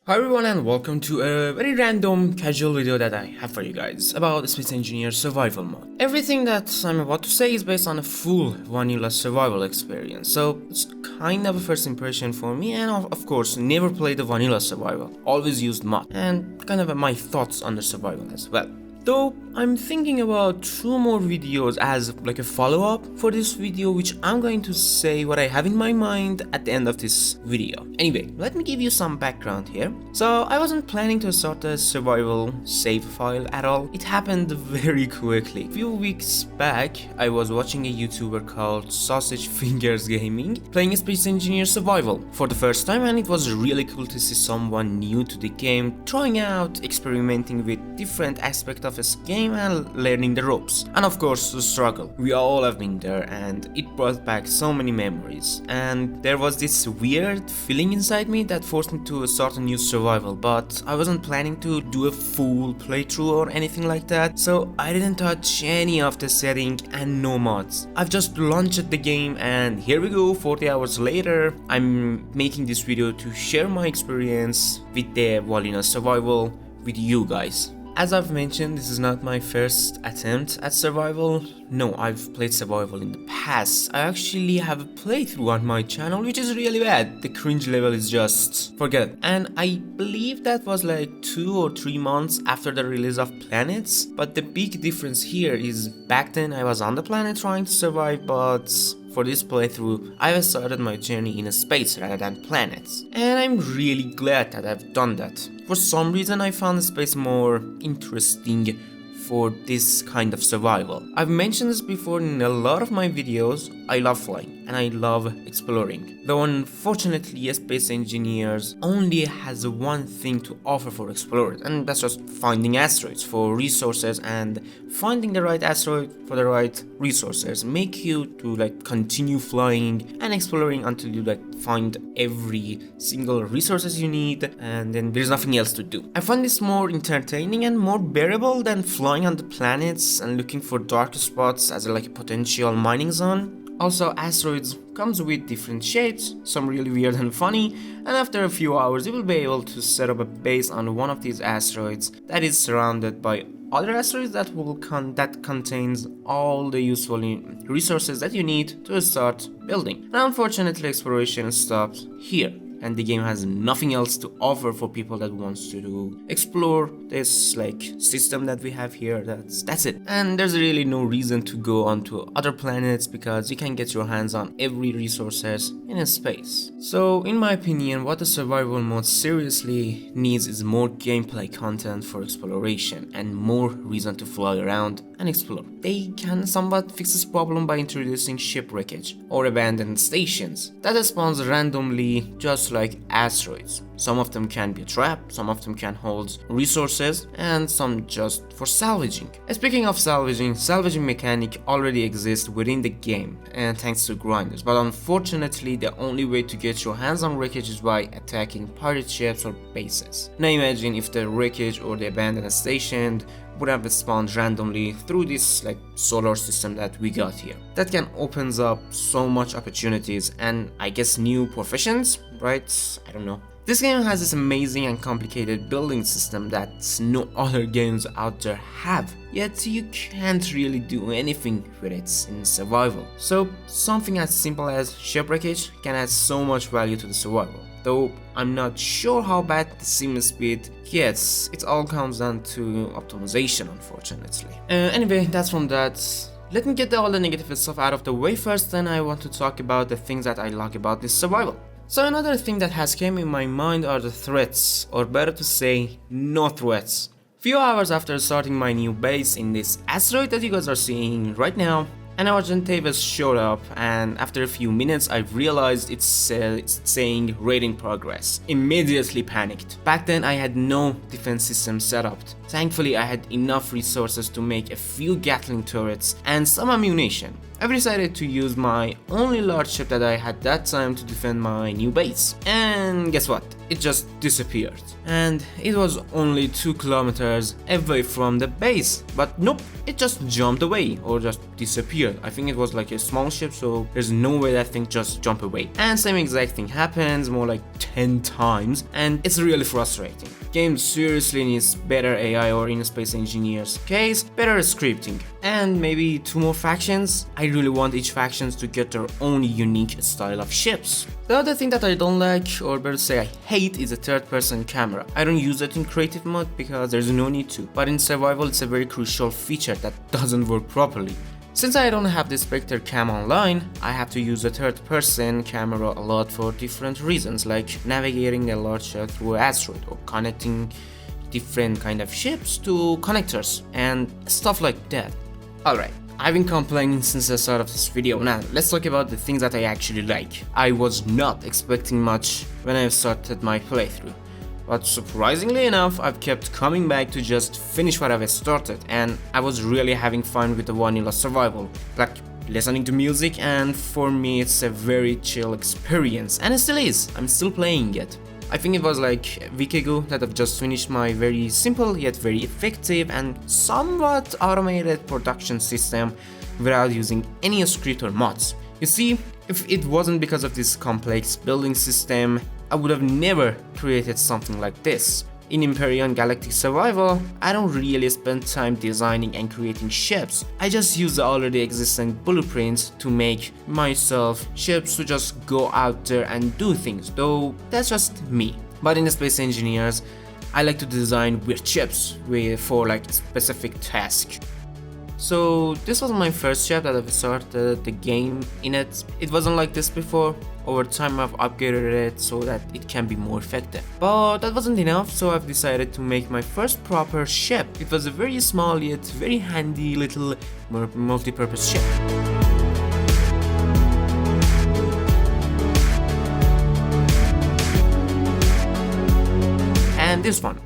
Hi everyone and welcome to a very random casual video that I have for you guys about Space Engineer survival mode. Everything that I'm about to say is based on a full vanilla survival experience, so it's kind of a first impression for me, and of course never played the vanilla survival, always used mod, and kind of my thoughts on the survival as well. Though I'm thinking about two more videos as like a follow-up for this video, which I'm going to say what I have in my mind at the end of this video. Anyway, let me give you some background here. So I wasn't planning to start a survival save file at all. It happened very quickly. A few weeks back, I was watching a YouTuber called Sausage Fingers Gaming playing Space Engineer Survival for the first time, and it was really cool to see someone new to the game trying out, experimenting with different aspects of this game and learning the ropes, and of course the struggle. We all have been there, and it brought back so many memories, and there was this weird feeling inside me that forced me to start a new survival, but I wasn't planning to do a full playthrough or anything like that, so I didn't touch any of the setting and no mods. I've just launched the game, and here we go, 40 hours later. I'm making this video to share my experience with the vanilla survival with you guys. As I've mentioned, this is not my first attempt at survival. No, I've played survival in the past. I actually have a playthrough on my channel, which is really bad. The cringe level is just forget it. And I believe that was like 2 or 3 months after the release of Planets. But the big difference here is back then I was on the planet trying to survive, but for this playthrough, I have started my journey in a space rather than planets. And I'm really glad that I've done that. For some reason, I found the space more interesting for this kind of survival. I've mentioned this before in a lot of my videos. I love flying and I love exploring. Though unfortunately, Space Engineers only has one thing to offer for explorers, and that's just finding asteroids for resources, and finding the right asteroid for the right resources make you to like continue flying and exploring until you like find every single resources you need, and then there's nothing else to do. I find this more entertaining and more bearable than flying on the planets and looking for dark spots as like a potential mining zone. Also, asteroids comes with different shapes, some really weird and funny, and after a few hours you will be able to set up a base on one of these asteroids that is surrounded by other asteroids that contains all the useful resources that you need to start building. And unfortunately, exploration stops here, and the game has nothing else to offer for people that wants to explore this like system that we have here. That's it. And there's really no reason to go onto other planets because you can get your hands on every resources in a space. So in my opinion, what the survival mode seriously needs is more gameplay content for exploration and more reason to fly around and explore. They can somewhat fix this problem by introducing shipwreckage or abandoned stations that spawns randomly just like asteroids. Some of them can be a trap, some of them can hold resources, and some just for salvaging. Speaking of salvaging mechanic already exists within the game, and thanks to grinders, but unfortunately the only way to get your hands on wreckage is by attacking pirate ships or bases. Now imagine if the wreckage or the abandoned station would have spawned randomly through this like solar system that we got here. That can opens up so much opportunities and I guess new professions, right? I don't know. This game has this amazing and complicated building system that no other games out there have, yet you can't really do anything with it in survival. So something as simple as shipwreckage can add so much value to the survival. Though I'm not sure how bad the sim speed gets, it all comes down to optimization, unfortunately. Anyway, that's from that. Let me get all the negative stuff out of the way first, then I want to talk about the things that I like about this survival. So another thing that has came in my mind are the threats, or better to say, no threats. Few hours after starting my new base in this asteroid that you guys are seeing right now, an Argentavis showed up, and after a few minutes I realized it's saying raid in progress. Immediately panicked. Back then I had no defense system set up. Thankfully I had enough resources to make a few Gatling turrets and some ammunition. I've decided to use my only large ship that I had that time to defend my new base. And guess what? it just disappeared. And it was only 2 kilometers away from the base, but nope, it just jumped away or just disappeared. I think it was like a small ship, so there's no way that thing just jumped away. And same exact thing happens more like 10 times, and it's really frustrating. Game seriously needs better AI, or in Space Engineer's case, better scripting. And maybe 2 more factions. I really want each faction to get their own unique style of ships. The other thing that I don't like, or better say I hate, is a third-person camera. I don't use it in creative mode because there's no need to, but in survival it's a very crucial feature that doesn't work properly. Since I don't have the Spectre cam online, I have to use a third-person camera a lot for different reasons, like navigating a large ship through an asteroid or connecting different kind of ships to connectors and stuff like that. Alright, I've been complaining since the start of this video. Now let's talk about the things that I actually like. I was not expecting much when I started my playthrough, but surprisingly enough, I've kept coming back to just finish what I've started, and I was really having fun with the vanilla survival, like listening to music, and for me it's a very chill experience, and it still is. I'm still playing it. I think it was like a week ago that I've just finished my very simple yet very effective and somewhat automated production system without using any script or mods. You see, if it wasn't because of this complex building system, I would have never created something like this. In Empyrion Galactic Survival, I don't really spend time designing and creating ships. I just use the already existing blueprints to make myself ships to just go out there and do things, though that's just me. But in the Space Engineers, I like to design weird ships for like specific tasks. So this was my first ship that I've started the game in it. It wasn't like this before. Over time I've upgraded it so that it can be more effective. But that wasn't enough, so I've decided to make my first proper ship. It was a very small yet very handy little multi-purpose ship. And this one,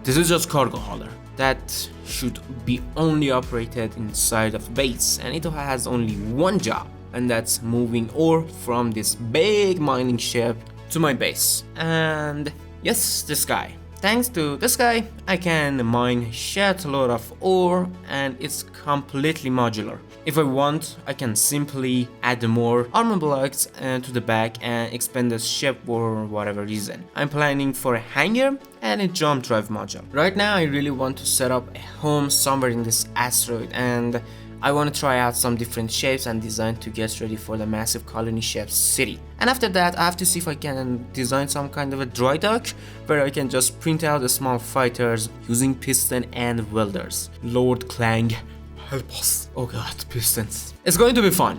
this is just cargo hauler. That should be only operated inside of base, and it has only one job, and that's moving ore from this big mining ship to my base. And yes, this guy. Thanks to this guy, I can mine shit load of ore, and it's completely modular. If I want, I can simply add more armor blocks to the back and expand the ship for whatever reason. I'm planning for a hangar and a jump drive module. Right now I really want to set up a home somewhere in this asteroid, and I want to try out some different shapes and design to get ready for the massive colony ship city. And after that I have to see if I can design some kind of a dry dock where I can just print out the small fighters using piston and welders. Lord Clang, help us. Oh god, pistons. It's going to be fun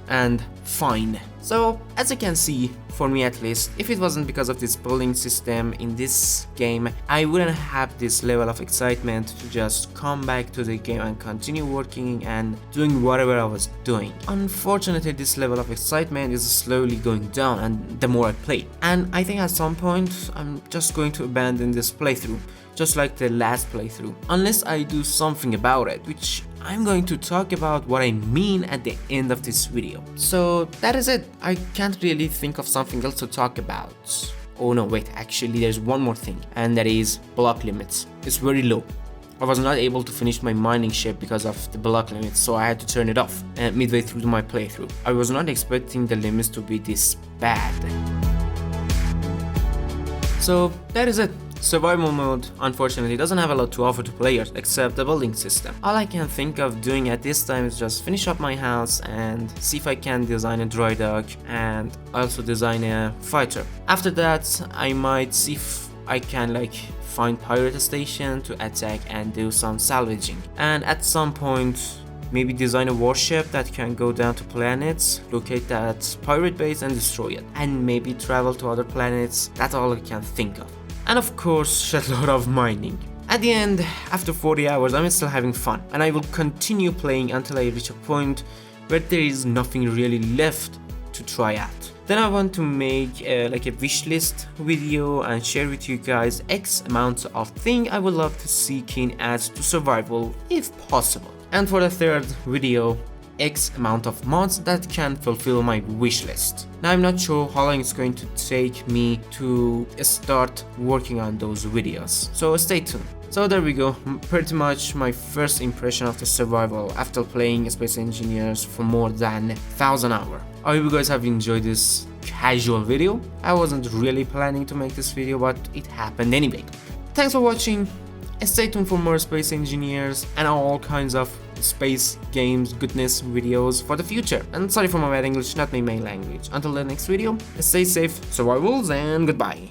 and fine. So as you can see, for me at least, if it wasn't because of this building system in this game, I wouldn't have this level of excitement to just come back to the game and continue working and doing whatever I was doing. Unfortunately, this level of excitement is slowly going down and the more I play. And I think at some point, I'm just going to abandon this playthrough, just like the last playthrough, unless I do something about it, which I'm going to talk about what I mean at the end of this video. So that is it. I can't really think of something else to talk about. Oh no, wait, actually there's one more thing, and that is block limits. It's very low. I was not able to finish my mining ship because of the block limits, so I had to turn it off midway through my playthrough. I was not expecting the limits to be this bad. So that is it. Survival mode unfortunately doesn't have a lot to offer to players except the building system. All I can think of doing at this time is just finish up my house and see if I can design a dry dock and also design a fighter. After that I might see if I can find pirate station to attack and do some salvaging, and at some point maybe design a warship that can go down to planets, locate that pirate base and destroy it, and maybe travel to other planets. That's all I can think of. And of course, shitload of mining. At the end, after 40 hours, I'm still having fun, and I will continue playing until I reach a point where there is nothing really left to try out. Then I want to make a wish list video and share with you guys X amount of thing I would love to see Keen add to survival if possible. And for the third video, X amount of mods that can fulfill my wish list. Now I'm not sure how long it's going to take me to start working on those videos, so stay tuned. So there we go, pretty much my first impression of the survival after playing Space Engineers for more than 1000 hours. I hope you guys have enjoyed this casual video. I wasn't really planning to make this video, but it happened anyway. Thanks for watching, and stay tuned for more Space Engineers and all kinds of space games goodness videos for the future. And sorry for my bad English, not my main language. Until the next video, stay safe, survivals, and goodbye.